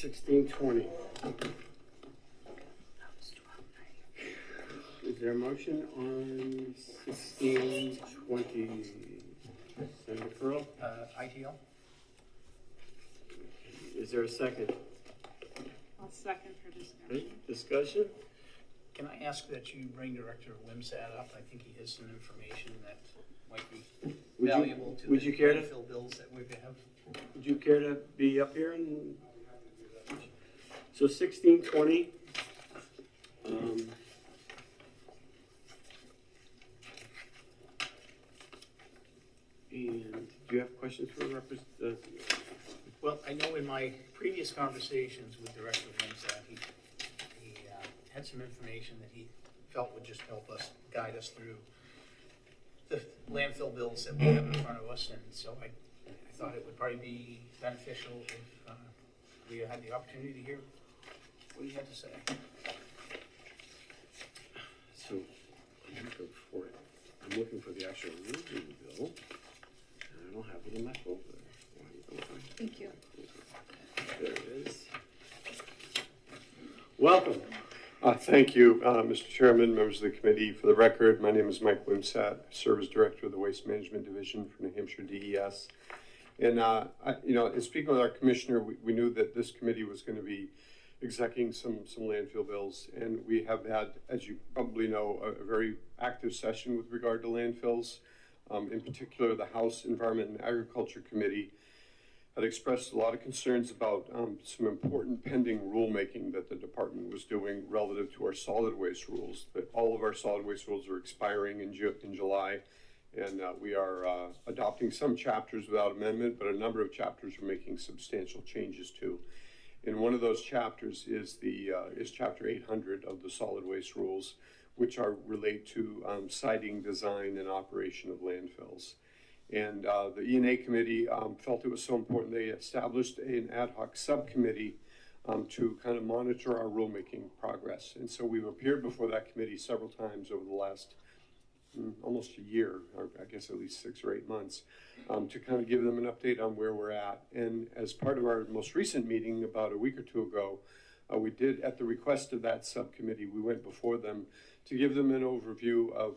1620. Is there a motion on 1620? Senator Curl? ITL. Is there a second? I'll second for discussion. Okay. Discussion? Can I ask that you bring Director Wimsatt up? I think he has some information that might be valuable to the landfill bills that we have. Would you care to be up here? So 1620. And do you have questions for the representative? Well, I know in my previous conversations with Director Wimsatt, he had some information that he felt would just help us, guide us through the landfill bills that we have in front of us, and so I thought it would probably be beneficial if we had the opportunity to hear what he had to say. So I'm looking for the actual moving bill. I don't have it in my folder. Thank you. There it is. Welcome. Thank you, Mr. Chairman, members of the committee. For the record, my name is Mike Wimsatt. I serve as Director of the Waste Management Division for New Hampshire DES. And, in speaking with our commissioner, we knew that this committee was going to be executing some landfill bills. And we have had, as you probably know, a very active session with regard to landfills. In particular, the House Environment and Agriculture Committee had expressed a lot of concerns about some important pending rulemaking that the department was doing relative to our solid waste rules. That all of our solid waste rules are expiring in July, and we are adopting some chapters without amendment, but a number of chapters are making substantial changes to. And one of those chapters is Chapter 800 of the solid waste rules, which relate to siting, design, and operation of landfills. And the E&A committee felt it was so important they established an ad hoc subcommittee to kind of monitor our rulemaking progress. And so we've appeared before that committee several times over the last almost a year, or I guess at least 6 or 8 months, to kind of give them an update on where we're at. And as part of our most recent meeting about a week or two ago, we did, at the request of that subcommittee, we went before them to give them an overview of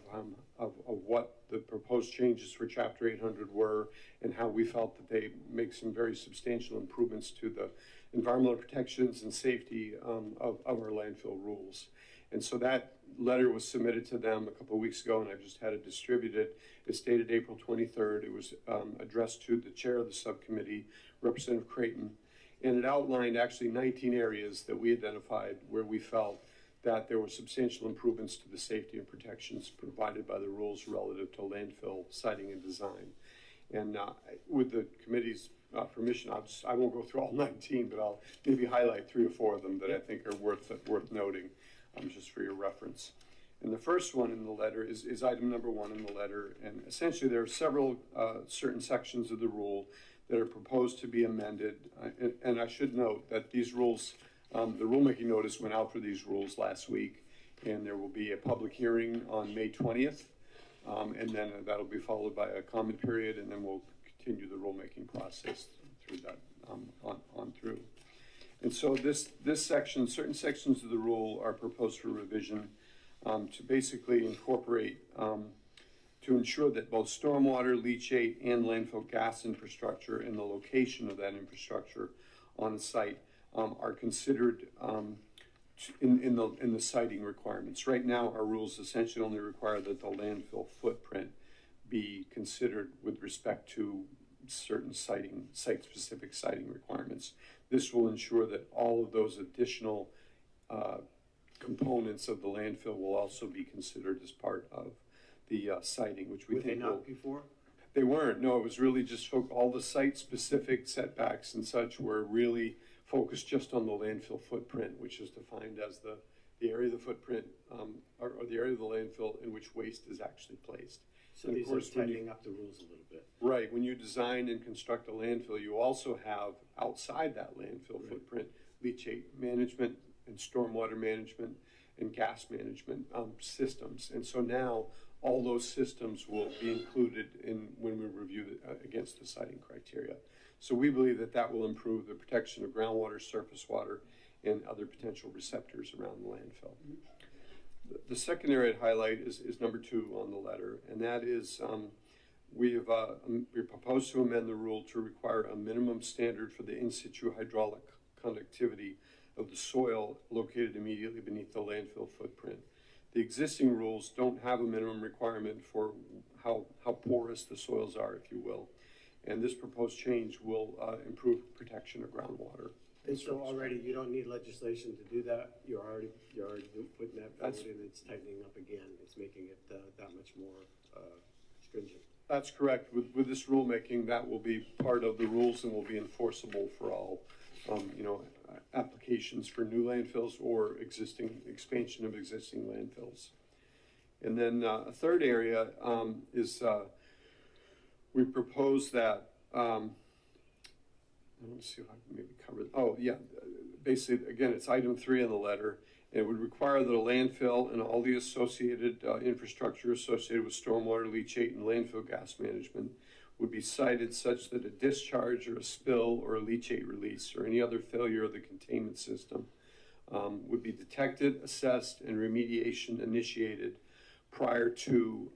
what the proposed changes for Chapter 800 were and how we felt that they make some very substantial improvements to the environmental protections and safety of our landfill rules. And so that letter was submitted to them a couple of weeks ago, and I've just had it distributed. It's dated April 23rd. It was addressed to the chair of the subcommittee, Representative Creighton, and it outlined actually 19 areas that we identified where we felt that there were substantial improvements to the safety and protections provided by the rules relative to landfill siting and design. And with the committee's permission, I won't go through all 19, but I'll maybe highlight 3 or 4 of them that I think are worth noting, just for your reference. And the first one in the letter is item number 1 in the letter, and essentially there are several certain sections of the rule that are proposed to be amended. And I should note that these rules, the rulemaking notice went out for these rules last week, and there will be a public hearing on May 20th, and then that'll be followed by a comment period, and then we'll continue the rulemaking process through that on through. And so this section, certain sections of the rule are proposed for revision to basically incorporate, to ensure that both stormwater, leachate, and landfill gas infrastructure and the location of that infrastructure on the site are considered in the siting requirements. Right now, our rules essentially only require that the landfill footprint be considered with respect to certain site-specific siting requirements. This will ensure that all of those additional components of the landfill will also be considered as part of the siting, which we think Were they not before? They weren't. No, it was really just all the site-specific setbacks and such were really focused just on the landfill footprint, which is defined as the area of the footprint or the area of the landfill in which waste is actually placed. So these are tightening up the rules a little bit. Right. When you design and construct a landfill, you also have outside that landfill footprint leachate management and stormwater management and gas management systems. And so now all those systems will be included in when we review against the siting criteria. So we believe that that will improve the protection of groundwater, surface water, and other potential receptors around the landfill. The second area I'd highlight is number 2 on the letter, and that is we propose to amend the rule to require a minimum standard for the in-situ hydraulic conductivity of the soil located immediately beneath the landfill footprint. The existing rules don't have a minimum requirement for how porous the soils are, if you will. And this proposed change will improve protection of groundwater. And so already you don't need legislation to do that. You're already putting that forward, and it's tightening up again. It's making it that much more stringent. That's correct. With this rulemaking, that will be part of the rules and will be enforceable for all, applications for new landfills or expansion of existing landfills. And then a third area is we propose that. Let me see if I can maybe cover it. Oh, yeah. Basically, again, it's item 3 in the letter. And it would require that a landfill and all the associated infrastructure associated with stormwater, leachate, and landfill gas management would be sited such that a discharge or a spill or a leachate release or any other failure of the containment system would be detected, assessed, and remediation initiated prior to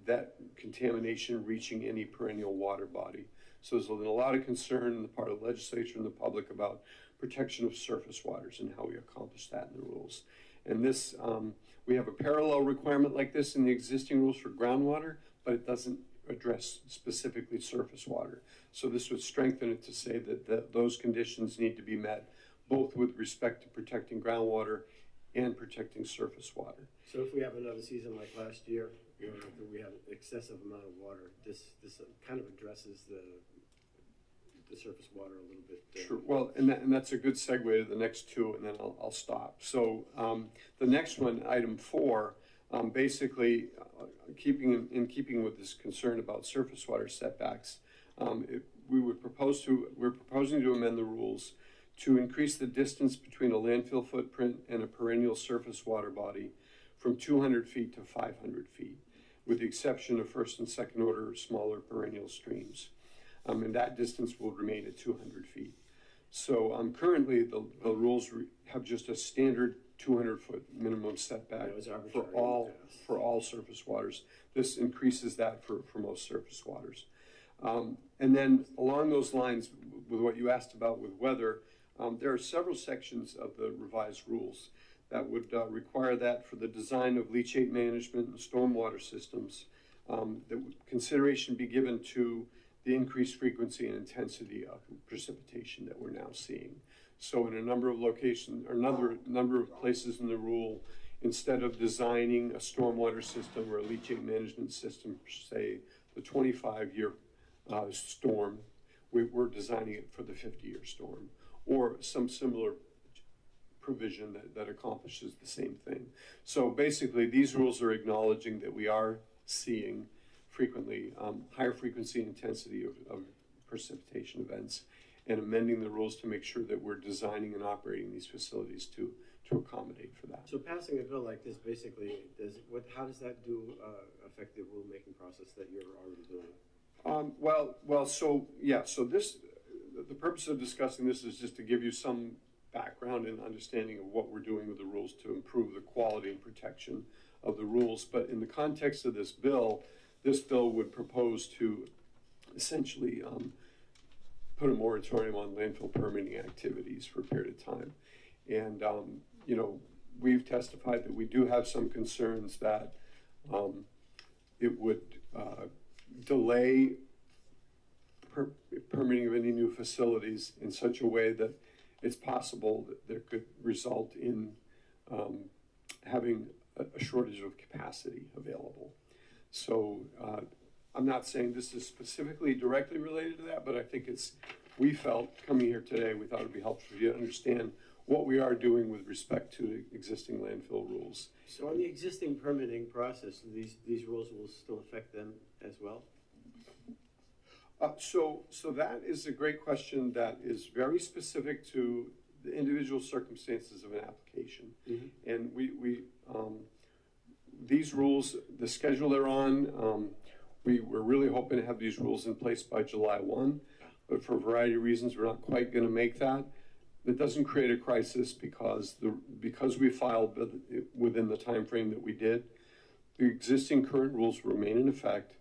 that contamination reaching any perennial water body. So there's been a lot of concern on the part of the legislature and the public about protection of surface waters and how we accomplish that in the rules. And this, we have a parallel requirement like this in the existing rules for groundwater, but it doesn't address specifically surface water. So this would strengthen it to say that those conditions need to be met, both with respect to protecting groundwater and protecting surface water. So if we have another season like last year, where we have excessive amount of water, this kind of addresses the surface water a little bit. Sure. Well, and that's a good segue to the next 2, and then I'll stop. So the next one, item 4, basically keeping with this concern about surface water setbacks, we're proposing to amend the rules to increase the distance between a landfill footprint and a perennial surface water body from 200 feet to 500 feet, with the exception of first and second order smaller perennial streams. And that distance will remain at 200 feet. So currently the rules have just a standard 200-foot minimum setback for all surface waters. This increases that for most surface waters. And then along those lines, with what you asked about with weather, there are several sections of the revised rules that would require that for the design of leachate management and stormwater systems, that consideration be given to the increased frequency and intensity of precipitation that we're now seeing. So in a number of locations, or number of places in the rule, instead of designing a stormwater system or a leachate management system, say the 25-year storm, we're designing it for the 50-year storm, or some similar provision that accomplishes the same thing. So basically, these rules are acknowledging that we are seeing frequently higher frequency and intensity of precipitation events, and amending the rules to make sure that we're designing and operating these facilities to accommodate for that. So passing a bill like this basically how does that affect the rulemaking process that you're already doing? So the purpose of discussing this is just to give you some background and understanding of what we're doing with the rules to improve the quality and protection of the rules. But in the context of this bill would propose to essentially put a moratorium on landfill permitting activities for a period of time. And, we've testified that we do have some concerns that it would delay permitting of any new facilities in such a way that it's possible that there could result in having a shortage of capacity available. So I'm not saying this is specifically directly related to that, but I think we felt coming here today, we thought it'd be helpful for you to understand what we are doing with respect to the existing landfill rules. So on the existing permitting process, these rules will still affect them as well? So that is a great question that is very specific to the individual circumstances of an application. Mm-hmm. And these rules, the schedule they're on, we're really hoping to have these rules in place by July 1, but for a variety of reasons, we're not quite going to make that. That doesn't create a crisis because we filed within the time frame that we did. The existing current rules remain in effect,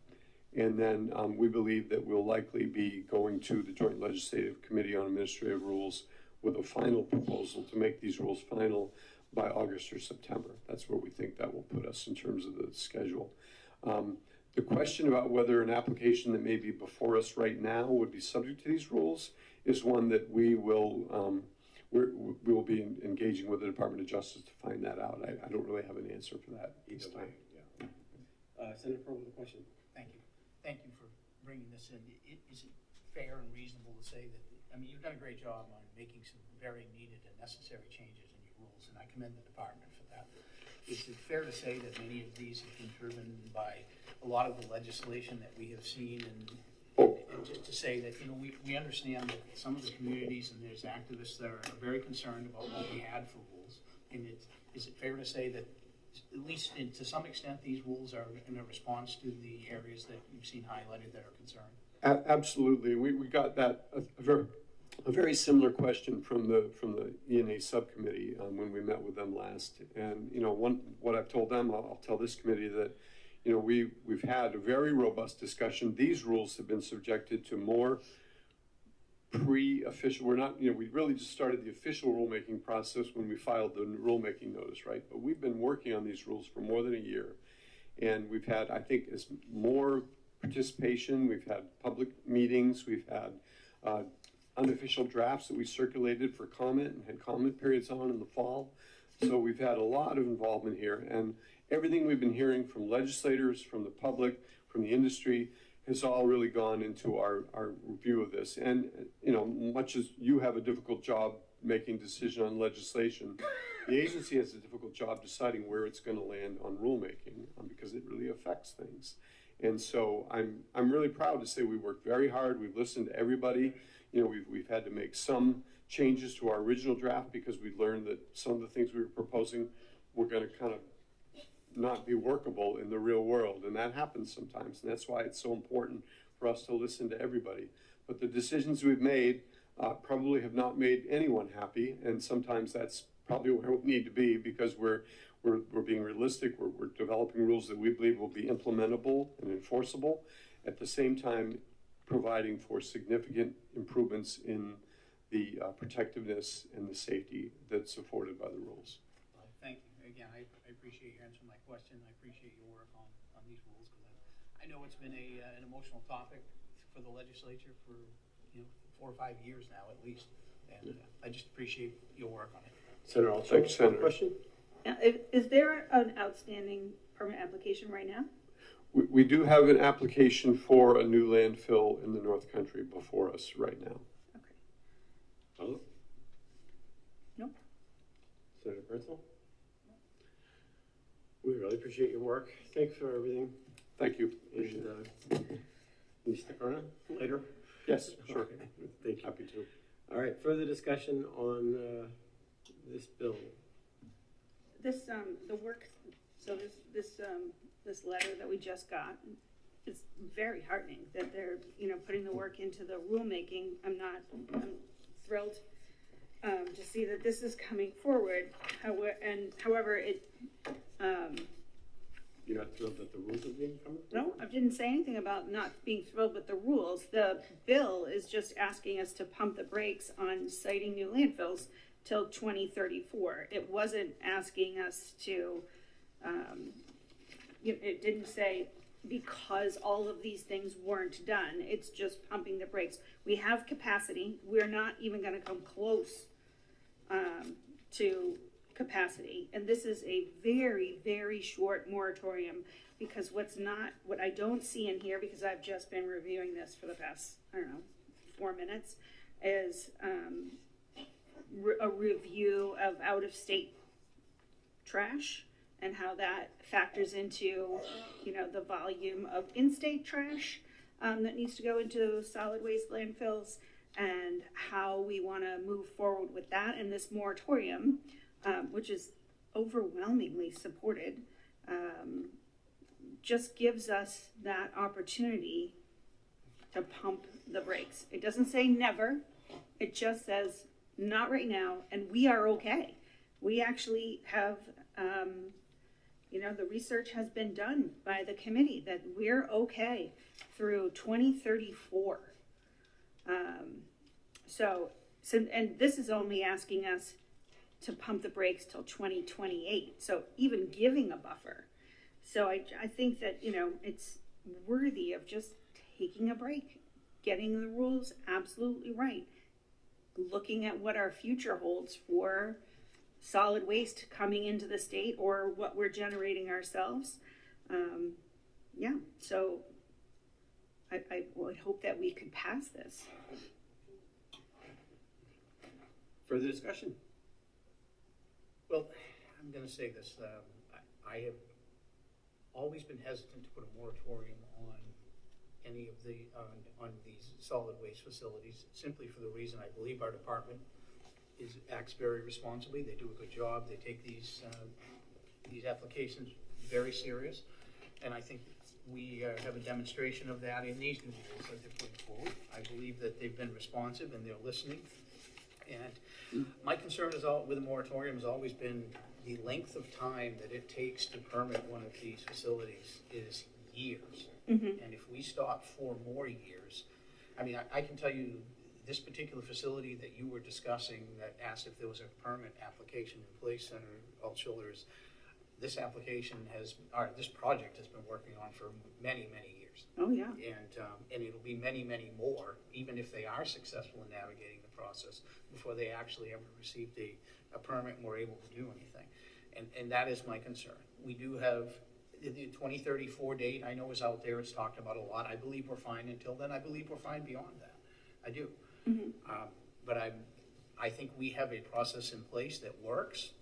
and then we believe that we'll likely be going to the Joint Legislative Committee on Administrative Rules with a final proposal to make these rules final by August or September. That's where we think that will put us in terms of the schedule. The question about whether an application that may be before us right now would be subject to these rules is one that we will be engaging with the Department of Justice to find that out. I don't really have an answer for that this time. Yeah. Senator Pro with a question. Thank you. Thank you for bringing this in. Is it fair and reasonable to say that, I mean, you've done a great job on making some very needed and necessary changes in your rules, and I commend the department for that. Is it fair to say that many of these have been driven by a lot of the legislation that we have seen, and just to say that, you know, we understand that some of the communities and there's activists that are very concerned about what we had for rules, and is it fair to say that at least to some extent these rules are in a response to the areas that you've seen highlighted that are concerned? Absolutely. We got that a very similar question from the E&A subcommittee when we met with them last. And you know, what I've told them, I'll tell this committee that, you know, we've had a very robust discussion. These rules have been subjected to more pre-official. We're not, you know, we really just started the official rulemaking process when we filed the rulemaking notice, right? But we've been working on these rules for more than a year, and we've had, I think, more participation. We've had public meetings. We've had unofficial drafts that we circulated for comment and had comment periods on in the fall. So we've had a lot of involvement here, and everything we've been hearing from legislators, from the public, from the industry, has all really gone into our review of this. And, you know, much as you have a difficult job making decision on legislation, the agency has a difficult job deciding where it's going to land on rulemaking because it really affects things. And so I'm really proud to say we worked very hard. We've listened to everybody. You know, we've had to make some changes to our original draft because we learned that some of the things we were proposing were going to kind of not be workable in the real world, and that happens sometimes, and that's why it's so important for us to listen to everybody. But the decisions we've made probably have not made anyone happy, and sometimes that's probably where we need to be because we're being realistic. We're developing rules that we believe will be implementable and enforceable, at the same time providing for significant improvements in the protectiveness and the safety that's afforded by the rules. Thank you. Again, I appreciate you answering my question. I appreciate your work on these rules because I know it's been an emotional topic for the legislature for 4 or 5 years now at least, and I just appreciate your work on it. Senator, also thanks, Senator. Question? Now, is there an outstanding permit application right now? We do have an application for a new landfill in the North Country before us right now. Okay. Oh. Nope. Senator Berthel? We really appreciate your work. Thanks for everything. Thank you. And can you stick around later? Yes, sure. Okay. Thank you. Happy to. All right, further discussion on this bill. This the work. So this letter that we just got, it's very heartening that they're putting the work into the rulemaking. I'm thrilled to see that this is coming forward. However, it. You're not thrilled that the rules are being coming? No, I didn't say anything about not being thrilled with the rules. The bill is just asking us to pump the brakes on siting new landfills till 2034. It wasn't asking us to, it didn't say because all of these things weren't done. It's just pumping the brakes. We have capacity. We're not even going to come close to capacity, and this is a very, very short moratorium because what I don't see in here, because I've just been reviewing this for the past 4 minutes, is a review of out-of-state trash and how that factors into the volume of in-state trash that needs to go into solid waste landfills, and how we want to move forward with that. And this moratorium, which is overwhelmingly supported just gives us that opportunity to pump the brakes. It doesn't say never, it just says not right now, and we are okay. We actually have, the research has been done by the committee that we're okay through 2034. And this is only asking us to pump the brakes till 2028, so even giving a buffer. So I think that, it's worthy of just taking a break, getting the rules absolutely right, looking at what our future holds for solid waste coming into the state or what we're generating ourselves. So I would hope that we could pass this. Further discussion? Well, I'm going to say this. I have always been hesitant to put a moratorium on any of the on these solid waste facilities, simply for the reason I believe our department acts very responsibly. They do a good job. They take these applications very serious, and I think we have a demonstration of that in these new rules that they're putting forward. I believe that they've been responsive and they're listening. And my concern with a moratorium has always been the length of time that it takes to permit one of these facilities is years. Mm-hmm. And if we stop 4 more years, I can tell you this particular facility that you were discussing that asked if there was a permit application in place, Senator Altshuler's, this project has been working on for many, many years. Oh, yeah. And it'll be many, many more, even if they are successful in navigating the process, before they actually ever received a permit and were able to do anything. And that is my concern. We do have the 2034 date, I know is out there, it's talked about a lot. I believe we're fine until then. I believe we're fine beyond that. I do. Mm-hmm. But I think we have a process in place that works.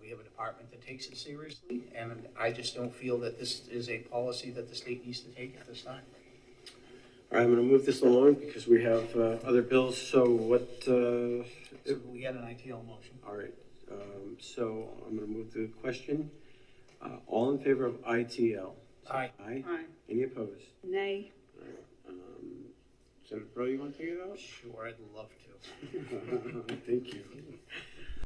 We have a department that takes it seriously, and I just don't feel that this is a policy that the state needs to take at this time. All right, I'm going to move this along because we have other bills. So what? So we had an ITL motion. All right. So I'm going to move the question. All in favor of ITL? Aye. Aye. Aye. Any opposed? Nay. All right. Senator Pro, you want to take it out? Sure, I'd love to. Thank you.